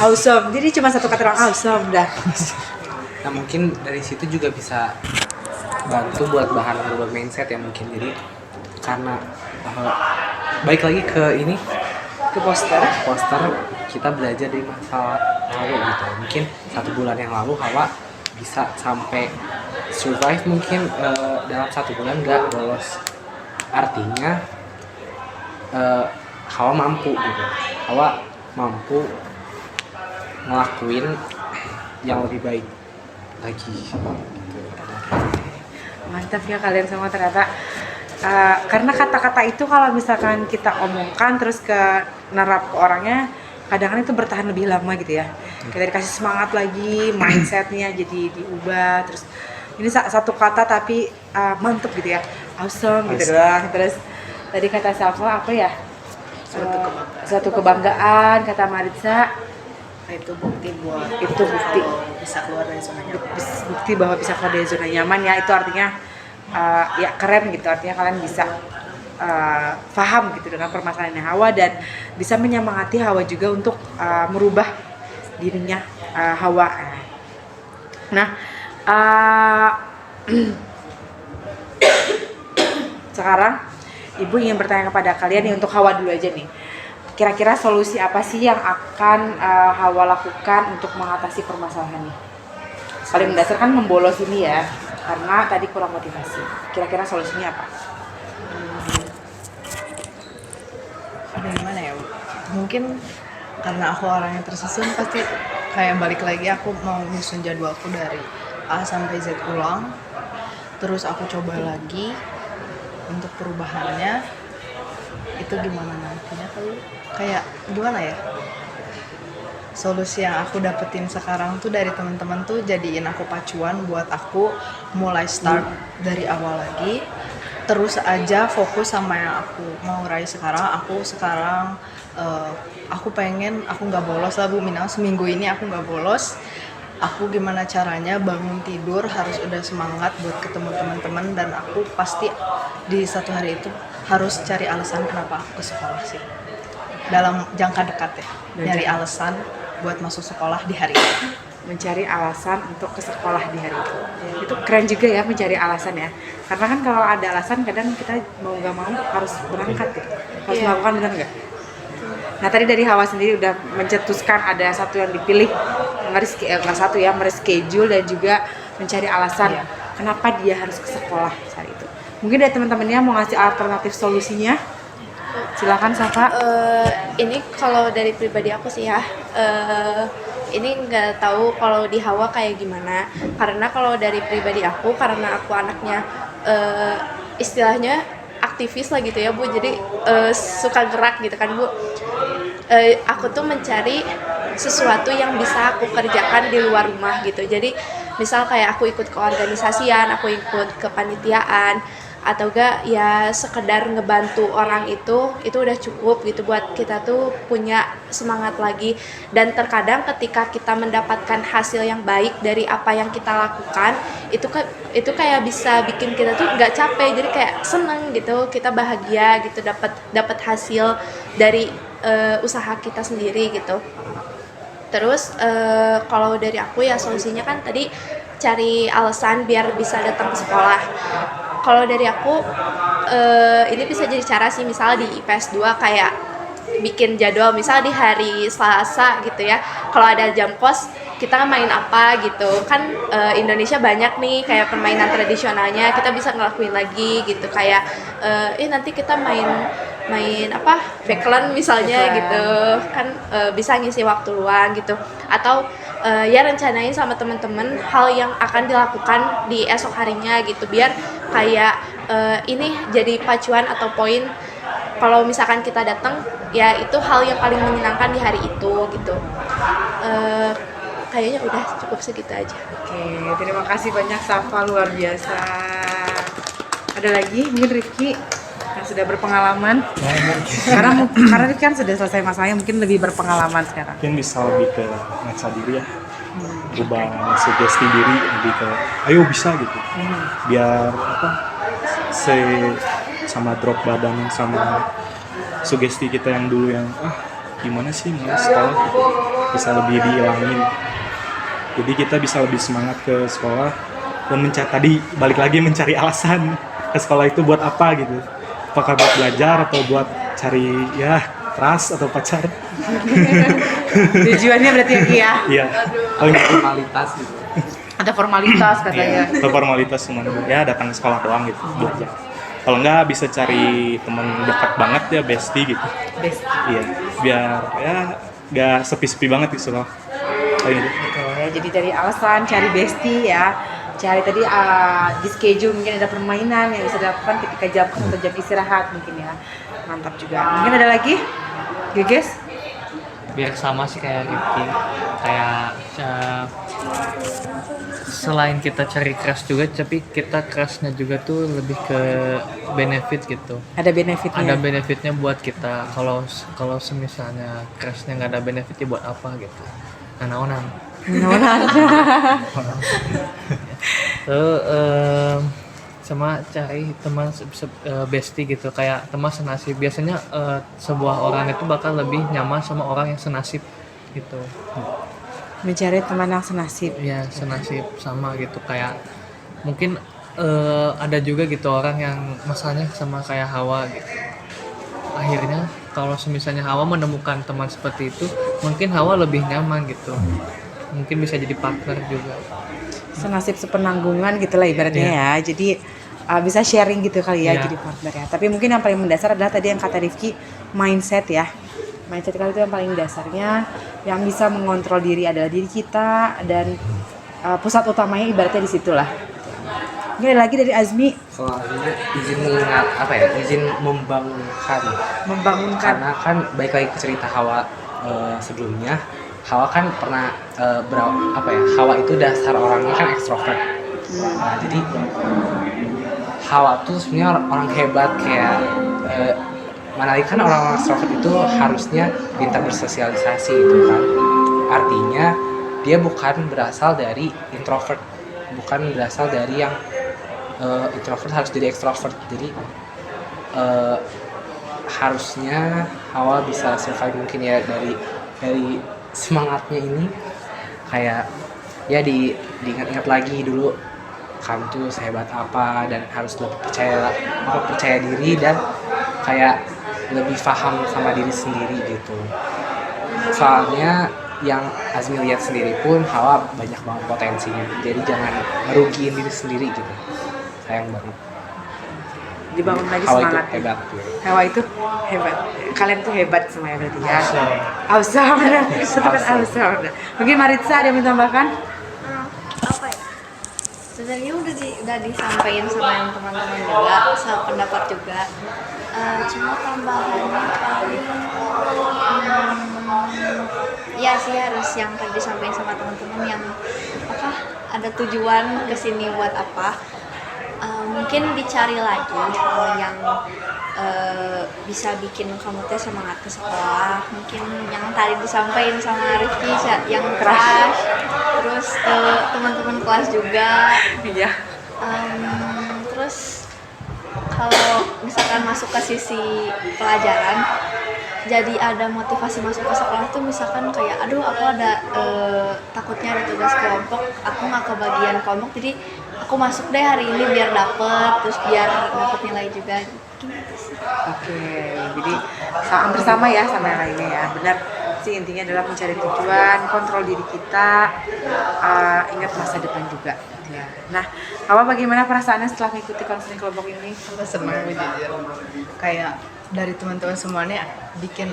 Awesome. Jadi cuma 1 kata doang, awesome dah. Nah mungkin dari situ juga bisa bantu buat bahan berubah mindset ya mungkin. Jadi karena baik lagi ke ini, Ke poster. kita belajar dari masa lalu gitu. Mungkin 1 bulan yang lalu Hawa bisa sampai survive mungkin dalam 1 bulan nggak bolos. Artinya Hawa mampu gitu. Hawa mampu ngelakuin yang lebih baik lagi. Mantap ya kalian semua ternyata. Karena kata-kata itu kalau misalkan kita omongkan terus nerap ke orangnya, kadang-kadang itu bertahan lebih lama gitu ya. Kita dikasih semangat lagi, mindsetnya jadi diubah. Terus ini 1 kata tapi mantep gitu ya, awesome gitu doang. Terus tadi kata Safa apa ya? Suatu kebanggaan, kata Marica. Itu bukti buat Itu bukti. bisa keluar dari zona nyaman. Bukti bahwa bisa keluar dari zona nyaman ya. Itu artinya ya keren gitu, artinya kalian bisa paham gitu dengan permasalahannya Hawa dan bisa menyemangati Hawa juga untuk merubah dirinya Hawa. Nah, sekarang Ibu ingin bertanya kepada kalian nih, untuk Hawa dulu aja nih. Kira-kira solusi apa sih yang akan Hawa lakukan untuk mengatasi permasalahannya? Paling mendasar kan membolos ini ya, karena tadi kurang motivasi. Kira-kira solusinya apa? Ada gimana ya, Bu? Mungkin karena aku orang yang tersusun, pasti kayak balik lagi aku mau nyusun jadwalku dari A sampai Z ulang, terus aku coba lagi untuk perubahannya itu gimana nantinya. Kayak gimana ya, solusi yang aku dapetin sekarang tuh dari teman-teman tuh jadiin aku pacuan buat aku mulai start dari awal lagi, terus aja fokus sama yang aku mau raih sekarang. Aku pengen aku nggak bolos lah, Bu. Minimal seminggu ini aku nggak bolos. Aku gimana caranya bangun tidur harus udah semangat buat ketemu teman-teman, dan aku pasti di satu hari itu harus cari alasan kenapa aku ke sekolah sih, dalam jangka dekat ya, nyari alasan buat masuk sekolah di hari itu. Mencari alasan untuk ke sekolah di hari itu. Itu keren juga ya, mencari alasan ya. Karena kan kalau ada alasan kadang kita mau nggak mau harus berangkat ya, harus melakukan, benar nggak? Nah tadi dari Hawa sendiri udah mencetuskan ada satu yang dipilih, mereschedule dan juga mencari alasan kenapa dia harus ke sekolah saat itu. Mungkin dari teman-temannya mau ngasih alternatif solusinya, silakan Safa. Ini kalau dari pribadi aku sih ya, ini nggak tahu kalau di Hawa kayak gimana. Karena kalau dari pribadi aku, karena aku anaknya istilahnya aktivis lah gitu ya, Bu. Jadi suka gerak gitu kan, Bu. Aku tuh mencari sesuatu yang bisa aku kerjakan di luar rumah gitu. Jadi misal kayak aku ikut ke organisasian, aku ikut ke panitiaan, atau enggak ya sekedar ngebantu orang itu udah cukup gitu buat kita tuh punya semangat lagi. Dan terkadang ketika kita mendapatkan hasil yang baik dari apa yang kita lakukan, itu kayak bisa bikin kita tuh nggak capek, jadi kayak seneng gitu, kita bahagia gitu, dapat hasil dari usaha kita sendiri gitu. Terus kalau dari aku ya solusinya kan tadi cari alasan biar bisa datang ke sekolah. Kalau dari aku ini bisa jadi cara sih, misalnya di IPS 2 kayak bikin jadwal, misal di hari Selasa gitu ya, kalau ada jam kos kita main apa gitu kan. Indonesia banyak nih kayak permainan tradisionalnya, kita bisa ngelakuin lagi gitu, kayak nanti kita main apa, backland misalnya gitu kan, bisa ngisi waktu luang gitu. Atau ya rencanain sama teman-teman hal yang akan dilakukan di esok harinya gitu, biar kayak ini jadi pacuan atau poin kalau misalkan kita datang ya itu hal yang paling menyenangkan di hari itu gitu. Kayaknya udah cukup segitu aja. Oke, terima kasih banyak Safa, luar biasa. Ada lagi mungkin Rifki yang sudah berpengalaman? Karena Rifki kan sudah selesai masanya, mungkin lebih berpengalaman sekarang. Mungkin bisa lebih ke ngaca diri ya, ubah sugesti diri, lebih ke ayo bisa gitu, biar apa sama drop badan sama sugesti kita yang dulu yang gimana sih malas sekolah gitu, bisa lebih dihilangin. Jadi kita bisa lebih semangat ke sekolah dan balik lagi mencari alasan ke sekolah itu buat apa gitu. Apakah buat belajar atau buat cari ya ras atau pacar. Tujuannya berarti ya? Iya. Paling Formalitas gitu. Ada formalitas katanya. Iya, atau formalitas cuma ya datang ke sekolah doang gitu, belajar. Kalau enggak bisa cari teman dekat banget ya, bestie gitu. Bestie. Iya, biar ya nggak sepi-sepi banget di sekolah. Kayak gitu. Betul ya, jadi dari alasan cari bestie ya, cari tadi di schedule mungkin ada permainan yang bisa dilakukan ketika jam kos atau jam istirahat mungkin ya. Mantap juga. Mungkin ada lagi? Geges? Biar sama sih kayak Rifki, kayak selain kita cari crush juga, tapi kita crushnya juga tuh lebih ke benefit gitu. Ada benefitnya? Ada benefitnya buat kita. Kalau semisalnya crushnya nggak ada benefitnya, buat apa gitu. Naonan. sama cari teman bestie gitu, kayak teman senasib. Biasanya sebuah orang itu bakal lebih nyaman sama orang yang senasib gitu. Mencari teman yang senasib. Ya senasib sama gitu, kayak mungkin ada juga gitu orang yang masalahnya sama kayak Hawa gitu. Akhirnya kalau misalnya Hawa menemukan teman seperti itu, mungkin Hawa lebih nyaman gitu, mungkin bisa jadi partner juga. Senasib sepenanggungan gitu lah ibaratnya ya. Jadi bisa sharing gitu kali ya, Iya. jadi partner ya. Tapi mungkin yang paling mendasar adalah tadi yang kata Rifki, mindset ya. Mindset kali itu yang paling dasarnya, yang bisa mengontrol diri adalah diri kita, dan pusat utamanya ibaratnya di situ lah. Mungkin ada lagi dari Azmi, Soalnya izin mengingat apa ya, izin membangunkan. membangunkan. Karena kan baik lagi ke cerita Hawa sebelumnya, Hawa kan pernah Hawa itu dasar orangnya kan ekstrovert. Nah, jadi Hawa tuh sebenarnya orang hebat, kayak mana lagi kan orang ekstrovert itu harusnya pintar bersosialisasi gitu kan. Artinya dia bukan berasal dari introvert, bukan berasal dari yang introvert harus jadi ekstrovert. Jadi harusnya Hawa bisa survive mungkin ya dari semangatnya ini, kayak ya diingat-ingat lagi dulu kamu tuh sehebat apa, dan harus lebih percaya diri, dan kayak lebih paham sama diri sendiri gitu. Soalnya yang Azmi lihat sendiri pun Hawa banyak banget potensinya, jadi jangan merugiin diri sendiri gitu. Sayang banget. Dibangun lagi Hawa itu semangatnya. hebat tuh. Hawa itu hebat. Kalian tuh hebat semuanya berarti ya. Awesome, benar. Setelah awesome. Mungkin Maritza ada yang mau tambahkan? Apa ya? Sebenarnya udah disampaikan sama yang teman-teman juga, sama pendapat juga. Cuma tambahannya paling ya sih harus yang tadi disampaikan sama teman-teman, yang ada tujuan kesini buat apa. Mungkin dicari lagi hal yang bisa bikin kamu teh semangat ke sekolah. Mungkin yang tadi disampaikan sama Rifki, yang crush, terus teman-teman kelas juga. Iya. Terus kalau misalkan masuk ke sisi pelajaran, jadi ada motivasi masuk ke sekolah tuh, misalkan kayak aduh aku ada takutnya ada tugas kelompok, aku nggak kebagian kelompok, jadi aku masuk deh hari ini biar dapet nilai juga gitu sih. Oke, jadi hampir sama ya sama yang lainnya ya. Benar sih, intinya adalah mencari tujuan, kontrol diri kita, ingat masa depan juga. Ya. Nah, Hawa bagaimana perasaannya setelah mengikuti konseling kelompok ini? Aku senang jujur, kayak dari teman-teman semuanya bikin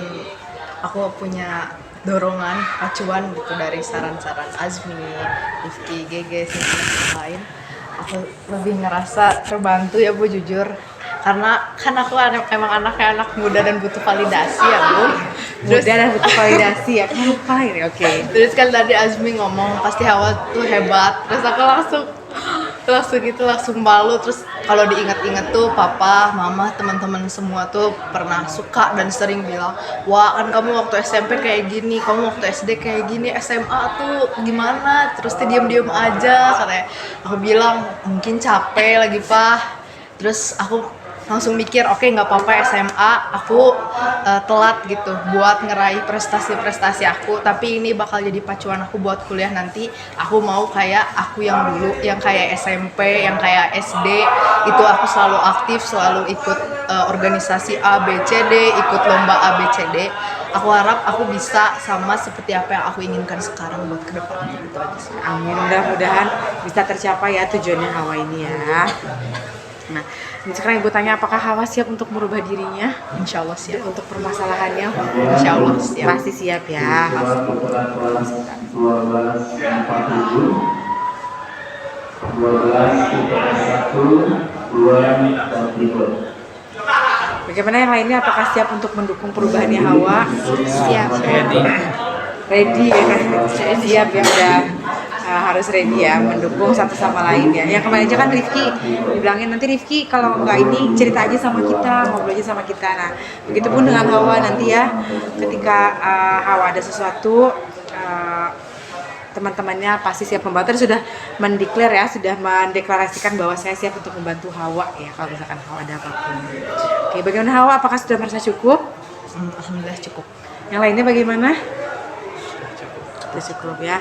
aku punya dorongan, acuan gitu dari saran-saran Azmi, Rifki, Gege, yang lain. Aku lebih ngerasa terbantu ya Bu, jujur, karena kan aku emang anaknya anak muda dan butuh validasi ya Bu. Muda dan butuh validasi ya, kamu lupa ini, oke. Terus kan tadi Azmi ngomong pasti Hawa tuh hebat, terus aku langsung malu. Terus kalau diingat-ingat tuh papa, mama, teman-teman semua tuh pernah suka dan sering bilang, wah kan kamu waktu SMP kayak gini, kamu waktu SD kayak gini, SMA tuh gimana, terus tuh diem-diem aja katanya. Aku bilang mungkin capek lagi Pak. Terus aku langsung mikir, oke, nggak apa-apa SMA aku telat gitu buat ngeraih prestasi-prestasi aku, tapi ini bakal jadi pacuan aku buat kuliah nanti. Aku mau kayak aku yang dulu, yang kayak SMP, yang kayak SD, itu aku selalu aktif, selalu ikut organisasi A, B, C, D, ikut lomba A, B, C, D. Aku harap aku bisa sama seperti apa yang aku inginkan sekarang buat ke depan. Gitu aja sih. Amin, mudah-mudahan bisa tercapai ya tujuannya Hawa ini ya. Nah, sekarang Ibu tanya, apakah Hawa siap untuk merubah dirinya? Insya Allah siap. Untuk permasalahannya? Insya Allah siap. Pasti siap ya. Kelas 1247, 12 IPS 1, 2 dan 3. Bagaimana yang lainnya? Apakah siap untuk mendukung perubahannya Hawa? Siap. Ready ya kan? Siap ya, udah harus ready ya, mendukung satu sama lain ya. Yang kemarin aja kan Rifki dibilangin, nanti Rifki kalau nggak ini cerita aja sama kita, ngobrol aja sama kita. Nah, begitupun dengan Hawa nanti ya, ketika Hawa ada sesuatu, teman-temannya pasti siap membantu. Dan sudah sudah mendeklarasikan bahwa saya siap untuk membantu Hawa ya kalau misalkan Hawa ada apapun. Oke, bagaimana Hawa? Apakah sudah merasa cukup? Alhamdulillah cukup. Yang lainnya bagaimana? Sudah cukup ya.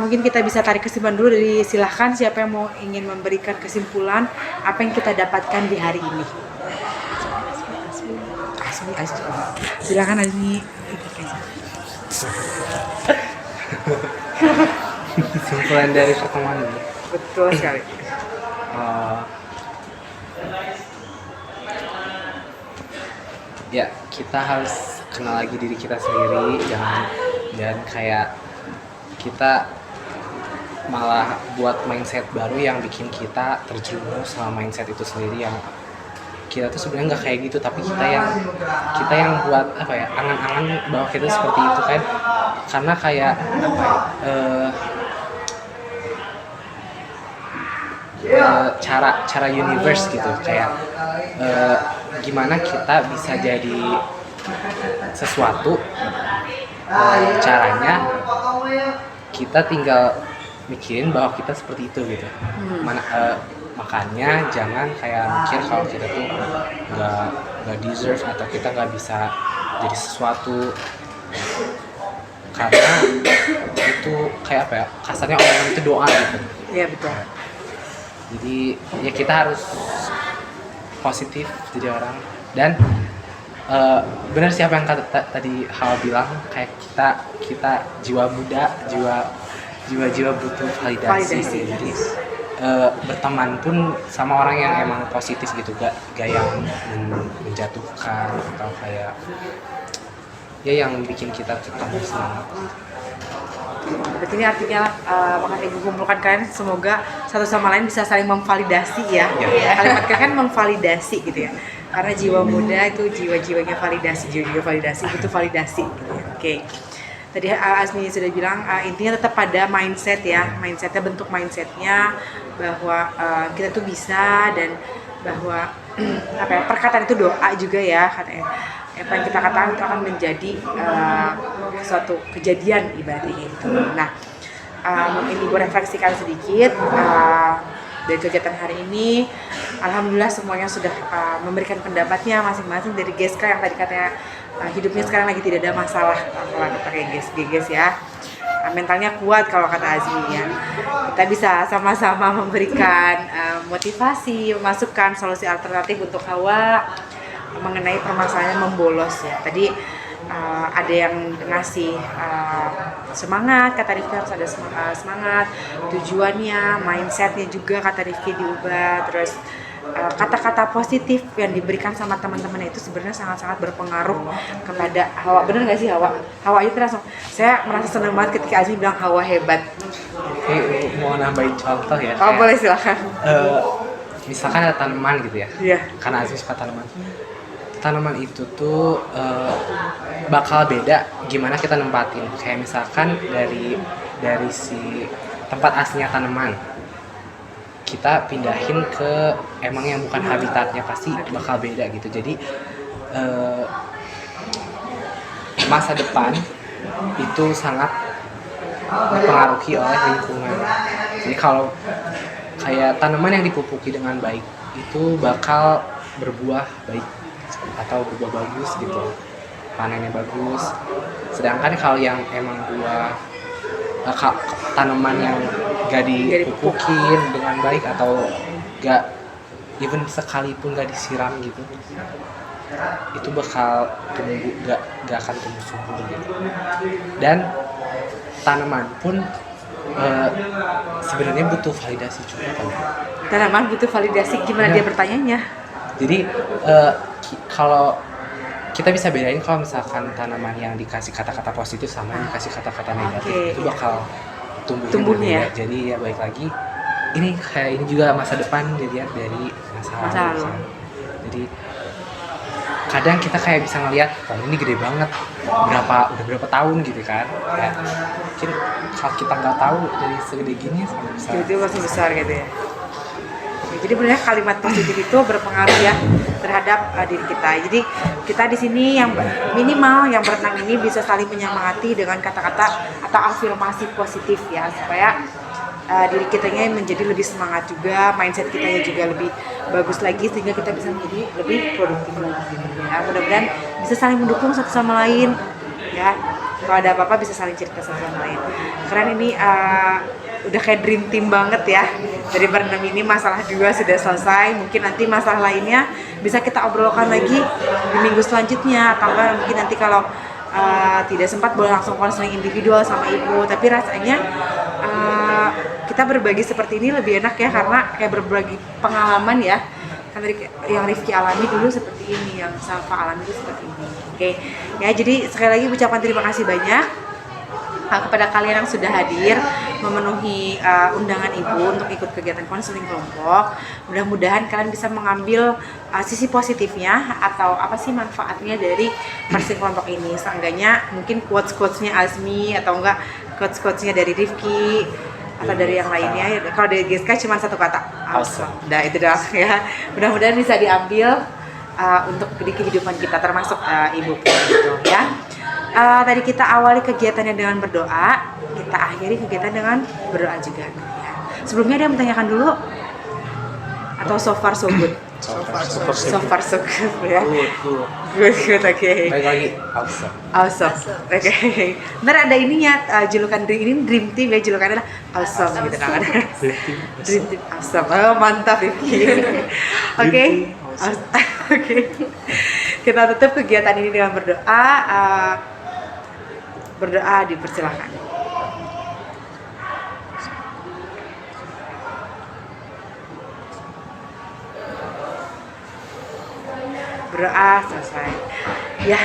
Mungkin kita bisa tarik kesimpulan dulu dari silahkan siapa yang mau ingin memberikan kesimpulan apa yang kita dapatkan di hari ini. Asmi. Silakan Azmi. Kesimpulan dari pertemuan ini. Betul sekali. Ya, kita harus kenal lagi diri kita sendiri, jangan kayak kita malah buat mindset baru yang bikin kita terjerumus sama mindset itu sendiri yang kita tuh sebenarnya nggak kayak gitu, tapi kita yang buat apa ya, angan-angan bahwa kita seperti itu kan, karena kayak cara universe gitu, kayak gimana kita bisa jadi sesuatu, caranya kita tinggal mikirin bahwa kita seperti itu gitu. Makanya jangan kayak mikir kalau kita tuh nggak deserve atau kita nggak bisa jadi sesuatu, karena itu kayak apa ya, kasarnya orang itu doa gitu. Iya betul. Jadi ya kita harus positif jadi orang, dan benar siapa yang tadi Hawa bilang, kayak kita jiwa muda, jiwa butuh validasi sih. Jadi berteman pun sama orang yang emang positif gitu, gak yang menjatuhkan atau kayak ya yang bikin kita tetap semangat. Berarti ini artinya makan ibu kumpulkan kalian, semoga satu sama lain bisa saling memvalidasi ya. Kalimat kalian kan memvalidasi gitu ya. Karena jiwa muda itu jiwa-jiwanya validasi, jiwa-jiwa validasi butuh validasi gitu ya. Oke. Tadi Azmi sudah bilang intinya tetap pada mindset ya. Mindsetnya, bentuk mindsetnya bahwa kita tuh bisa, dan bahwa perkataan itu doa juga ya katanya. Apa yang kita katakan itu akan menjadi suatu kejadian ibaratnya gitu. Nah, mungkin Ibu refleksikan sedikit dari kegiatan hari ini. Alhamdulillah semuanya sudah memberikan pendapatnya masing-masing. Dari Geska yang tadi katanya hidupnya sekarang lagi tidak ada masalah kalau ada pakai GES ya. Mentalnya kuat kalau kata Azmi ya. Kita bisa sama-sama memberikan motivasi, masukan solusi alternatif untuk Hawa mengenai permasalahan membolos ya. Tadi ada yang ngasih semangat, kata Rifki harus ada semangat, tujuannya, mindsetnya juga kata Rifki diubah, terus kata-kata positif yang diberikan sama teman-teman itu sebenarnya sangat-sangat berpengaruh kepada Hawa. Bener nggak sih Hawa? Hawa itu langsung, saya merasa senang banget ketika Azmi bilang Hawa hebat. Mau nambahin contoh ya? Oh boleh silakan. Misalkan ada tanaman gitu ya, karena Azmi suka tanaman. Tanaman itu tuh bakal beda gimana kita nempatin. Kayak misalkan dari si tempat aslinya tanaman, kita pindahin ke emang yang bukan habitatnya, pasti bakal beda gitu. Jadi masa depan itu sangat dipengaruhi oleh lingkungan. Jadi kalau kayak tanaman yang dipupuki dengan baik itu bakal berbuah baik atau berbuah bagus gitu, panennya bagus. Sedangkan kalau yang emang buah tanaman yang gak dipupukin dengan baik atau gak even sekalipun gak disiram gitu, itu bakal tumbuh gak akan tumbuh subur gitu. Dan tanaman pun sebenarnya butuh validasi juga kan. Tanaman butuh validasi, gimana dia bertanyanya? Jadi kalau kita bisa bedain kalau misalkan tanaman yang dikasih kata-kata positif sama yang dikasih kata-kata negatif, itu bakal tumbuhnya. Jadi ya baik lagi, ini kayak ini juga masa depan dilihat dari masa lalu. Jadi kadang kita kayak bisa ngelihat, oh ini gede banget, udah berapa tahun gitu kan. Ya, mungkin kalau kita nggak tahu dari segede gini bisa itu masih besar gitu ya. Jadi benar kalimat positif itu berpengaruh ya terhadap diri kita. Jadi kita di sini yang minimal yang berenang ini bisa saling menyemangati dengan kata-kata atau afirmasi positif ya, supaya diri kitanya menjadi lebih semangat juga, mindset kita juga lebih bagus lagi, sehingga kita bisa menjadi lebih produktif lagi. Ya, mudah-mudahan bisa saling mendukung satu sama lain ya. Kalau ada apa-apa bisa saling cerita satu sama lain. Keren ini udah kayak dream team banget ya. Dari berenam ini masalah 2 sudah selesai. Mungkin nanti masalah lainnya bisa kita obrolkan lagi di minggu selanjutnya, atau mungkin nanti kalau tidak sempat boleh langsung konseling individual sama ibu. Tapi rasanya kita berbagi seperti ini lebih enak ya, karena kayak berbagi pengalaman ya. Kan dari yang Rifki alami dulu seperti ini, yang Safa alami itu seperti ini. Oke. Ya, jadi sekali lagi ucapan terima kasih banyak kepada kalian yang sudah hadir memenuhi undangan ibu untuk ikut kegiatan konseling kelompok. Mudah-mudahan kalian bisa mengambil sisi positifnya atau apa sih manfaatnya dari konseling kelompok ini. Seenggaknya mungkin quotes-quotesnya Azmi atau enggak quotes-quotesnya dari Rifki atau dari yang lainnya. Kalau dari GSK cuma 1 kata, awesome. Nah itu doang ya. Mudah-mudahan bisa diambil untuk di kehidupan kita, termasuk ibu gitu ya. Tadi kita awali kegiatannya dengan berdoa, kita akhiri kegiatan dengan berdoa juga ya. Sebelumnya ada yang menanyakan dulu atau so far so good? So far so good ya. Good, oke. Baik lagi, awesome. Oke. Ntar ada ininya, julukan ini Dream Team ya, julukannya adalah awesome gitu kan. Dream Team awesome. Oh, mantap Vicky. Oke. Oke. Kita tutup kegiatan ini dengan berdoa. Berdoa dipersilakan. Berdoa selesai. Ya,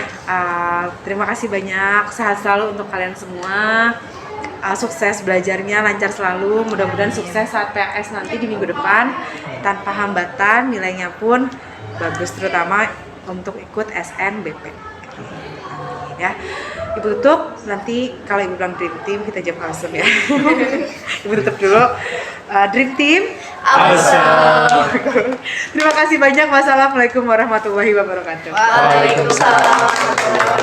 terima kasih banyak. Sehat selalu untuk kalian semua. Sukses belajarnya, lancar selalu. Mudah-mudahan sukses saat PAS nanti di minggu depan tanpa hambatan. Nilainya pun bagus, terutama untuk ikut SNBP. Ya, Ibu tutup. Nanti kalau Ibu bilang Dream Team kita jawab awesome ya. Ibu tutup dulu. Dream Team awesome. Terima kasih banyak. Wassalamualaikum warahmatullahi wabarakatuh. Waalaikumsalam.